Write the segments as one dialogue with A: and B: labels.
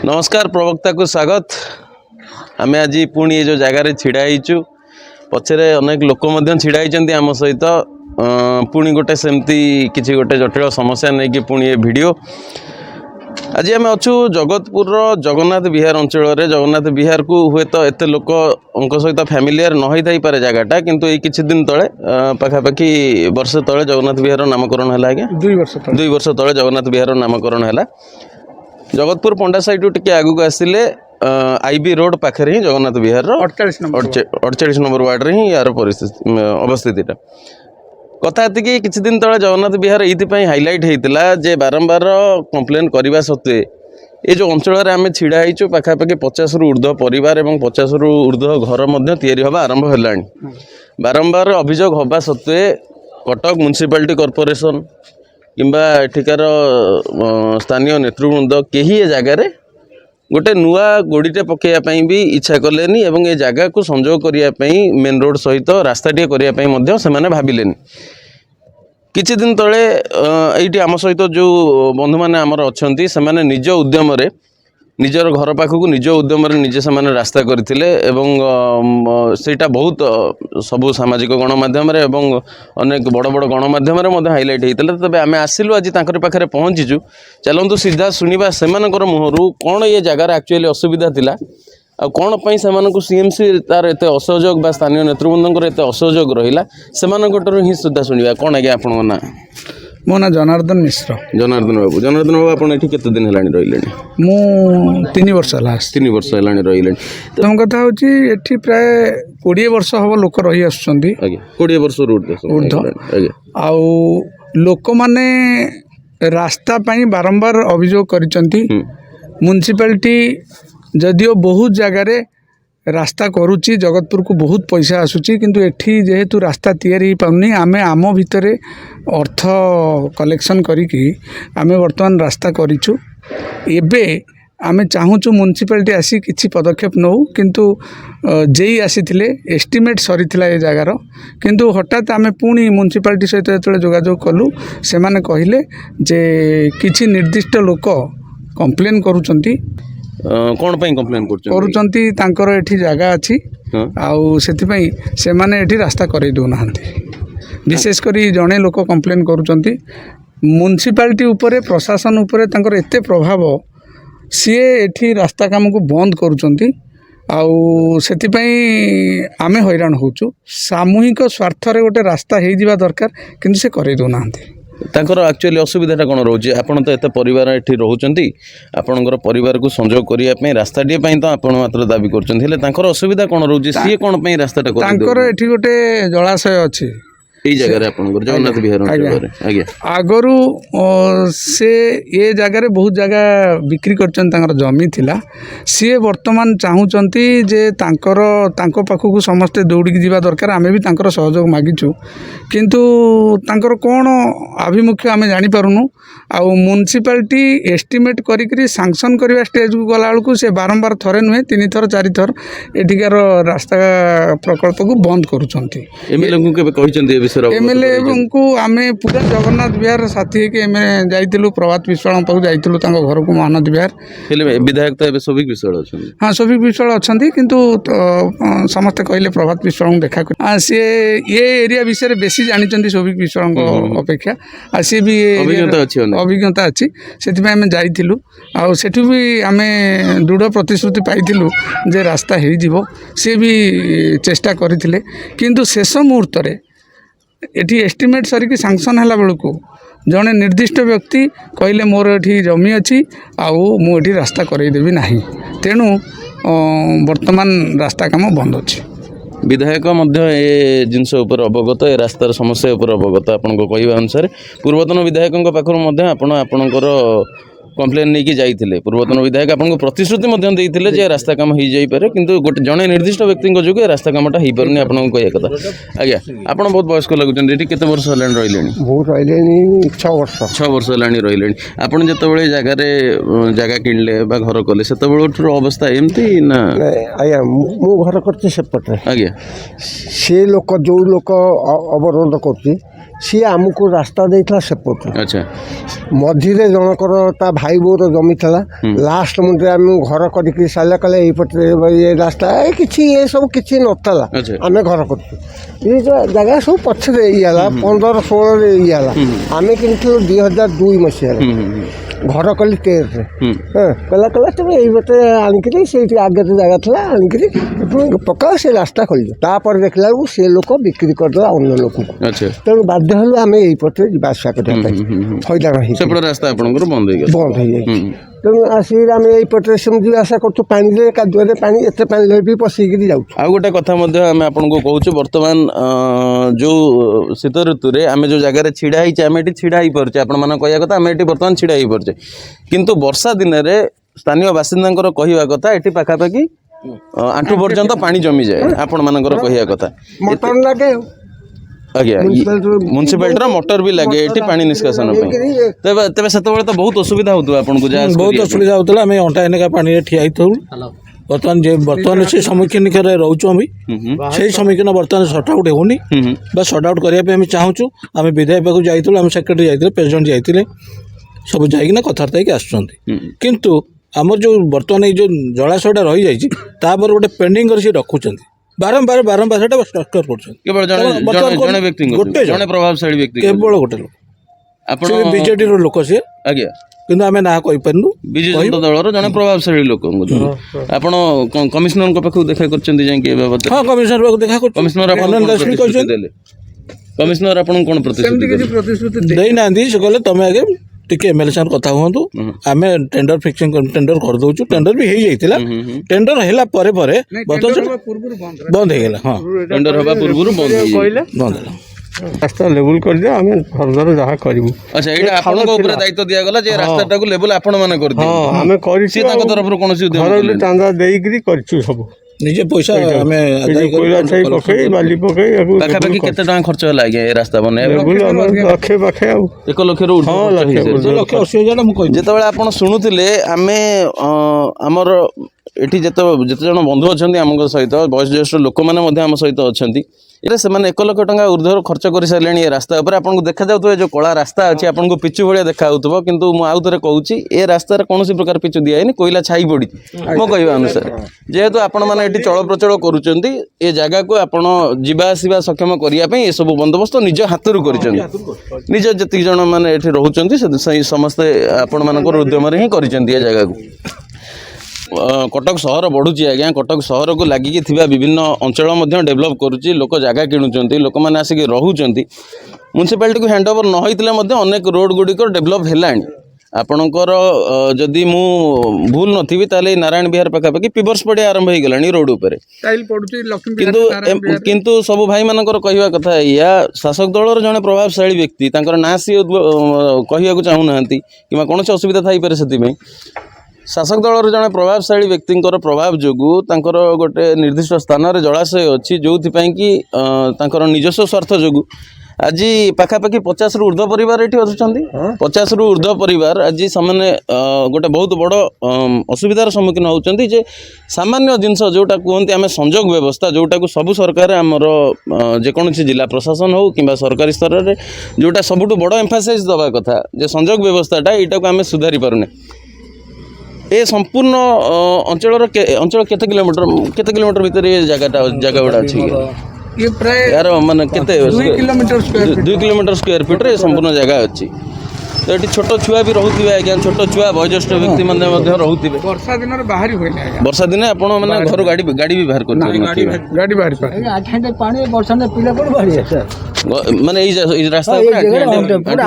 A: नमस्कार प्रवक्ता को स्वागत। आम आज पुणी ये जो जगार छिड़ाईचु पछरे अनेक लोक छिड़ा आम सहित पुणी गोटे सेमती किसी गोटे जटिल समस्या नहीं कि पुणी ये वीडियो आज आम अच्छु जगतपुर जगन्नाथ विहार अंचल जगन्नाथ विहार को हुए तो एत लोक सहित फैमिलियर न होता ही पारे जगटा किंतु ये किछि दिन तले पाखापाखि वर्ष तले जगन्नाथ विहार नामकरण है आज्ञा 2 वर्ष तले जगन्नाथ विहार नामकरण है। जगतपुर पंडा साइड टे आगू आसिले आईबी रोड पाखे ही जगन्नाथ विहार 48 नंबर वार्ड रे ही यार परिस्थिति अवस्थित कथा ये किसी दिन तले जगन्नाथ विहार ये हाइलाइट होता जे बारंबार कंप्लेन करने सत्वे ये जो अंचल आम छिड़ा होचु पाखापाखि 50 रु ऊर्ध्व परिवार और 50 रु ऊर्ध्व घर तैयारी हवा आरंभ है। बारंबार अभियोग हवा सत्वे कटक म्युनिसिपालिटी कॉर्पोरेशन किंबा एठिकार स्थानीय नेतृवृंद कहीं ये जगार गोटे नुआ गोड़ीटे पकड़ापी भी इच्छा कलेनी एवं ये जगह को संजोग करने मेन रोड सहित रास्ताटे करने से भाविले। किछि दिन तले ये आम सहित जो बंधु मैंने आमर अच्छा से निज उद्यम निजर घर पाखक निज उद्यम निजे से रास्ता करते सेटा बहुत सबू सामाजिक गणमाध्यम अनेक बड़ बड़ गणमाध्यम हाइलाइट होता है। तबे आम आसिलु आज पाखे पहुँचीचु चलतु सीधा शुणा से मुहर कौन ये जगार एक्चुअली असुविधा थिला आ कौन पाई से सीएमसी तार एत असहयोग बा स्थानीय नेतृवृंद एत असहयोग रहा से ही सुधा शुणा कौन आज्ञा आप
B: मो ना जनार्दन मिश्र।
A: जनार्दन बाबू आपड़ ये केते दिन है रही
B: मु 3 वर्ष है
A: 3 वर्ष है रही
B: तुम कथा हूँ प्राय 20 वर्ष हम लोक रही आसुँच
A: 20 वर्ष ऊर्ध्व
B: आउ लोक माने रास्ता पाई बारंबार अभियोग करिसंती म्युनिसिपालिटी जदियो बहुत जगार रास्ता करुच्ची जगतपुर को बहुत पैसा आसूची किंतु एठी जेहेतु रास्ता तैयारी पाउनी आमे आम भितरे अर्थ कलेक्शन करिकी आमे वर्तमान रास्ता करिछु। एबे आमे चाहूचु म्युनिसिपालिटी आसी किछि पदक्षेप नौ किंतु जेई आसीथिले एस्टिमेट सरीथिला ए जगार किंतु हठात आमे पुणी म्युनिसिपालिटी सहित जेतले जोगाजोग कलु से माने कहिले जे किछि निर्दिष्ट लोक कंप्लेन करूचंती
A: कौन पाई कंप्लेन
B: करूचंती तांकर एठी जगह अछि आउ सेथिपई से माने एठी रास्ता करै दउ नाहंती विशेष करी जणे लोक कंप्लेन करूचंती म्युनिसिपालिटी उपरे प्रशासन उपरे तांकर एते प्रभाव सीए एठी रास्ता काम को बंद करूचंती आउ सेथिपई आमे हैरान होचु सामूहिक स्वार्थ रे गोटे रास्ता हेइ जिबा दरकार किंतु से करै दउ नाहंती
A: तांकर एक्चुअली असुविधाटा कौन रोचे आपन तो एते परिवार एठी रहउचंती आपनकर परिवार को संजोग करिया पई रास्ताटी पई तो आपन मात्र दाबी करचंती हेले तांकर असुविधा कौन रोचे सी कौन पई रास्ताटा कर
B: तांकर एठी गोटे जलाशय अछि
A: ए जगह रे आपनकर जगन्नाथ विहार आज्ञा
B: आगरु से ये जगह बहुत जगह बिक्री करचन तांकर जमी थिला सी वर्तमान चाहूचंती जे तांकर तांको पाखु समस्ते दौड़ी जीवा दरकार आमे भी तांकर सहयोग मागिचु किंतु तांकर कौन आभिमुख्य आमे जानि पारुनु आउ म्युनिसिपालिटी एस्टिमेट करी सांक्शन करवा स्टेज को गला बेलू से बारंबार थरे नुहे 3 थर 4 थर एठिकार रास्ता प्रकल्प को बंद करूचंती।
A: एमएलए को केबे कहिचंती
B: एमएलए को आमे पूरा जगन्नाथ विहार साथी के एमए जाइतिलु प्रभात विश्वाल पाखु जाइतिलु तांको घर को महानदी विहार
A: हेले विधायक तो एबे सौभिक विश्वाल अछन
B: हां सौभिक विश्वाल अछंती किंतु समस्त कहले प्रभात विश्वाल देखा कर से ये एरिया विषय बेसी जानिचंती सौभिक विश्वाल अपेक्षा आ से भी अभिज्ञता अच्छी से आम जाइलु आउ सेठु भी आम दृढ़ प्रतिश्रुति पाइलु जे रास्ता हो सी भी चेष्टा करते किंतु शेष मुहूर्त एटी एस्टिमेट सरिकी सांक्शन है बेलू जड़े निर्दिष्ट व्यक्ति कहले मोर ये जमी अच्छी आउ मुझे रास्ता करदेवी ना तेणु वर्तमान रास्ता काम बंद अच्छी।
A: विधायक ए जिनस अवगत ए रास्तार समस्या अवगत आपण कहवा अनुसार पूर्वतन विधायकों पाखर आपणकर कंप्लेन नहीं जाइए पूर्वतन विधायक आपको प्रतिश्रुति देते जे रास्ता काम हो जाए किंतु गोटे जड़े निर्दिष्ट व्यक्ति जो रास्ता कामटा हो पारे आपको कह कथा आज्ञा आप बहुत वयस्क लगुच केते वर्ष है रही 6 वर्ष है रही आप जो जगार जगह किणले घर कले से अवस्था एमती ना
C: आज्ञा मु घर कर सेपटे
A: आज्ञा
C: से लोक जो लोक अवरोध कर सी आमको रास्ता देता सेपट
A: अच्छा
C: मझीरे जनकर ता भाई बोर जमी था लास्ट मुझे आम घर कर सारे कले ये रास्ता किसी ये सब किसी नला
A: अच्छा
C: आम घर कर ये जगह सब पछरे ये 15-16 ये आम कि 2002 मसीह घर कली 13 कला कला तुम ये बटे आनिकी से आगे तो जगह था आनिकी पका से रास्ता खोल तापर देखला से लोक बिक्री करदेला अन्य लोक
A: अच्छा
C: तेणु बाध्य हलु आम यहीपटे जावासा करने हईराण
A: सेपट रास्ता आपनकर बंद हो गया
C: बंद हो तेणु आसिक आम यहीपटे सेमती आशा कर पानी कादुआरे पानी एत पानी भी पशिकी जाऊँ
A: आ गोटे कथा आम आपको कहूँ बर्तमान जो शीत ऋतु में आम जो जगह छिड़ा ही आम ये छिड़ा ही पारे आपण मान कह कथा आम ये बर्तमान छिड़ा ही पारे किंतु वर्षा दिन में स्थानीय बासिंदा कहवा कथा ये पाखापाखि आंठू पर्यंत पानी जमी जाए आपण मान कहवा कथा
C: मटन लगे
A: आज्ञा म्यूनिसिपालिटी मोटर भी लगे ये पानी निष्कासन तेज से तो बहुत असुविधा होता आपको
D: बहुत असुविधा होता आम अंटा एनेका पानी ठिया बर्तमान बर्तमान से सम्मुखीन रोचु से सम्मुखीन बर्तमान सर्ट आउट होनी बस सर्ट आउट करने चाहूँ आम विधायक पाक जाइए आम सेक्रेटरी जाइए प्रेसिडेंट जाइए सब जाइना कथबार्ता होकर आसुँच आमर जो बर्तमान ये जो जलाशयटा रही जापर गोटे पेंडिंग कर रखुच्च बारंबार बारंबार से
A: जड़े प्रभावशाली व्यक्ति
D: केवल गोटे लोक बीजेडी लोक सी
A: आज्ञा
D: किंतु आम ना कहीपरिनु
A: विजु जनता दलर जड़े प्रभावशाली लोक आपण कमिशनर पाखु देखा कर
D: हाँ कमिशनर पाखु देखा कर
A: कमिशनर आपन कोन प्रतिश्रुति
D: देना से कहले तुम आगे टिके एमएलए साथ कथा हुआ आम टेंडर फिक्सिंग टेंडर कर दौचु टेंडर भी हो जाता टेंडर है बंद हो गला हाँ
A: टेंडर हवा पूर्व
D: बंद
C: रास्ता लेवल कर दिया आम फर्दर जहाँ करूँ
A: अच्छा ये आपको दायित्व दिया गला जे रास्ता लेवल आपण माने कर दिए
C: हाँ आम कर
A: तरफ कौन
C: चांदा देकर कर सब
D: निजे पैसा
C: कोयला छाई पकई बाली पकई
A: पाखापाखि केते टका खर्च होला आज्ञा ए रास्ता बने
C: लक्षे पाखे
A: 1 लाख रु
D: 1,80,000
A: जेतेबेले आपण शुणुथिले आमे हमर एठी जते जन बंधु अच्छा आम सहित बयस ज्येष्ठ लोक मैंने आम सहित अच्छा ये से 1 लाख टका ऊर्ध्वर खर्च कर सारे ये रास्ता उपर आपको देखा जाऊ जो कला रास्ता अच्छी आपको पिचु भाया देखा किंतु आउ थे कहूँ ये रास्तार कौन प्रकार पिचु दिखाई कोयला छाई पड़ी मो कह अनुसार जेहेतु आपण मैंने चल प्रचल करुँच ये जगह को आपड़ जावासवा सक्षम करने ये सब बंदोबस्त निज हाथ कर निज जी जन मैंने रोचे समस्ते आपण मान उद्यम हिं कर जगह को कटक सहर बढ़ुची आज्ञा कटक सहर को लगिकी थिबा विभिन्न अंचल डेभलप करुच्ची लोक जगह किणुंट लोक मैंने आसिक रोचंती म्यूनिसिपालिटी को हैंड ओवर न होइतिले अनेक रोड गुड़िक डेभलप हेलाणी आपणकर जदि मु भूल नथिबी ताले नारायण विहार पाखापाखि पिवर्स पड़िया आरंभ हो गलानी रोड उपर किंतु सब भाई मानकर कहवा कथा या शासक दलर जड़े प्रभावशाली व्यक्ति ना सी कहवा चाहूना कि कौन असुविधा थी पारे से शासक दलर जड़े प्रभावशाली व्यक्ति प्रभाव जो गोटे निर्दिष्ट स्थान में जलाशय अच्छी जो कि निजस्व स्वार्थ जो आज पाखापाखि 50 रु ऊर्ध्व परिवार ये अच्छा 50 रु ऊर्ध्व परिवार आज सामान्य गोटे बहुत बड़ असुविधार सम्मुखीन होती जे सामान्य जिनस जोटा कहते आम संजोग व्यवस्था जोटा को सबू सरकार आमर जेकोसी जिला प्रशासन हो कि सरकारी स्तर में जोटा सबुठ बड़ एम्फासाइज दवा कथा जे संजोग व्यवस्थाटा यहाँ को आम सुधारी पारुने ए संपूर्ण अंचल केते किलोमीटर भीतर ये जगह गुड़ा अच्छी
B: ये प्राय
A: यार माने केते
B: 2 किलोमीटर
A: स्क्वायर फीट रे संपूर्ण जगह अच्छी तो ये छोट छुआ भी रोथे आज्ञा छोट छुआ वयोज्येष्ठ व्यक्ति मैंने रोथे
B: वर्षा दिन बाहरी होइना
A: वर्षा दिन आपण माने घर गाड़ी भी बाहर कर
B: गाड़ी बाहर पर
C: आठे पानी वर्षा ने पीले कोन बाहरी
A: माने ई रास्ता
C: ऊपर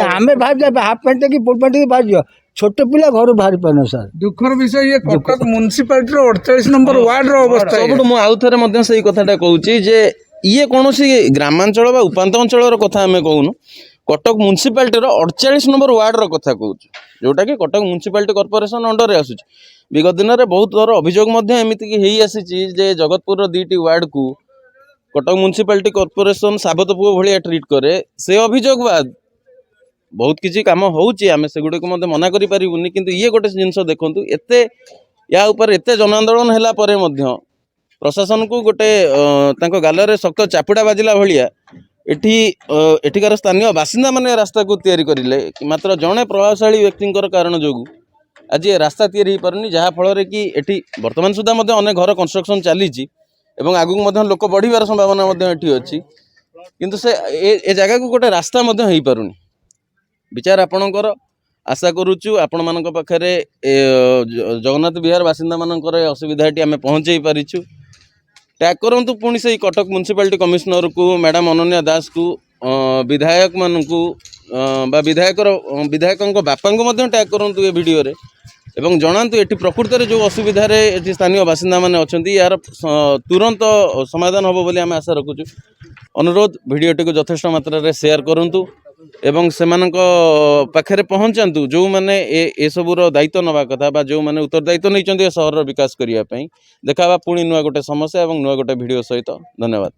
C: हमें भाग जाए हाफ पैंट की फुल पैंट की भाग जाओ छोटे पिला घर बाहरी पाने सर
B: दुखर विषय ये कटक म्युनिसिपालिटी 48 नंबर वार्ड रो अवस्था
A: सब मु आउ थरे मध्य सही कथाटा कहूची जे ये कौनसी ग्रामांचल बा उपांत अंचल कथा आम कहूनु कटक म्युनिसिपालिटी 48 नंबर वार्ड रो कथा कहूँ जोटा कि कटक म्युनिसिपालिटी कॉर्पोरेशन अंडर आसूची विगत दिन में बहुत थर अभियोग एमती आसी जगतपुर 2टी वार्ड को कटक म्युनिसिपालिटी कॉर्पोरेशन साबत पुओ भाया ट्रीट करे से अभियोग बाद बहुत किसी कम होमें से गुड़ को मना करें कि ये गोटे जिनस देखूँ एते या ऊपर एते जन आंदोलन है प्रशासन को गोटे गाल में शक्त चापुड़ा बाजिला भाया ଏଠି ଏଠିକାର ସ୍ଥାନୀୟ ବାସିନ୍ଦା ମାନେ ରାସ୍ତାକୁ ତିଆରି କରିଲେ ମାତ୍ର ଜଣେ ପ୍ରଭାବଶାଳୀ ବ୍ୟକ୍ତିଙ୍କର କାରଣ ଯୋଗୁଁ ଆଜି ଏ ରାସ୍ତା ତିଆରି ହେଇପାରୁନି, ଯାହାଫଳରେ କି ଏଠି ବର୍ତ୍ତମାନ ସୁଦ୍ଧା ମଧ୍ୟ ଅନେକ ଘର କନଷ୍ଟ୍ରକ୍ସନ୍ ଚାଲିଛି ଏବଂ ଆଗକୁ ମଧ୍ୟ ଲୋକ ବଢ଼ିବାର ସମ୍ଭାବନା ମଧ୍ୟ ଏଠି ଅଛି, କିନ୍ତୁ ସେ ଏ ଜାଗାକୁ ଗୋଟେ ରାସ୍ତା ମଧ୍ୟ ହେଇପାରୁନି। ବିଚାର ଆପଣଙ୍କର, ଆଶା କରୁଛୁ ଆପଣମାନଙ୍କ ପାଖରେ ଜଗନ୍ନାଥ ବିହାର ବାସିନ୍ଦାମାନଙ୍କର ଏ ଅସୁବିଧାଟି ଆମେ ପହଞ୍ଚାଇ ପାରିଛୁ। ଟ୍ୟାଗ୍ କରନ୍ତୁ ପୁଣି ସେଇ କଟକ ମ୍ୟୁନିସିପାଲିଟି କମିଶନରକୁ, ମ୍ୟାଡ଼ାମ୍ ଅନନ୍ୟା ଦାସକୁ, ବିଧାୟକମାନଙ୍କୁ ବା ବିଧାୟକଙ୍କ ବାପାଙ୍କୁ ମଧ୍ୟ ଟ୍ୟାଗ୍ କରନ୍ତୁ ଏ ଭିଡ଼ିଓରେ ଏବଂ ଜଣାନ୍ତୁ ଏଠି ପ୍ରକୃତରେ ଯେଉଁ ଅସୁବିଧାରେ ଏଠି ସ୍ଥାନୀୟ ବାସିନ୍ଦାମାନେ ଅଛନ୍ତି ଏହାର ତୁରନ୍ତ ସମାଧାନ ହେବ ବୋଲି ଆମେ ଆଶା ରଖୁଛୁ। ଅନୁରୋଧ, ଭିଡ଼ିଓଟିକୁ ଯଥେଷ୍ଟ ମାତ୍ରାରେ ସେୟାର କରନ୍ତୁ ଏବଂ ସେମାନଙ୍କ ପାଖରେ ପହଞ୍ଚାନ୍ତୁ ଯେଉଁମାନେ ଏସବୁର ଦାୟିତ୍ୱ ନେବା କଥା ବା ଯେଉଁମାନେ ଉତ୍ତରଦାୟିତ୍ୱ ନେଇଛନ୍ତି ଏ ସହରର ବିକାଶ କରିବା ପାଇଁ। ଦେଖା ହେବା ପୁଣି ନୂଆ ଗୋଟେ ସମସ୍ୟା ଏବଂ ନୂଆ ଗୋଟେ ଭିଡ଼ିଓ ସହିତ। ଧନ୍ୟବାଦ।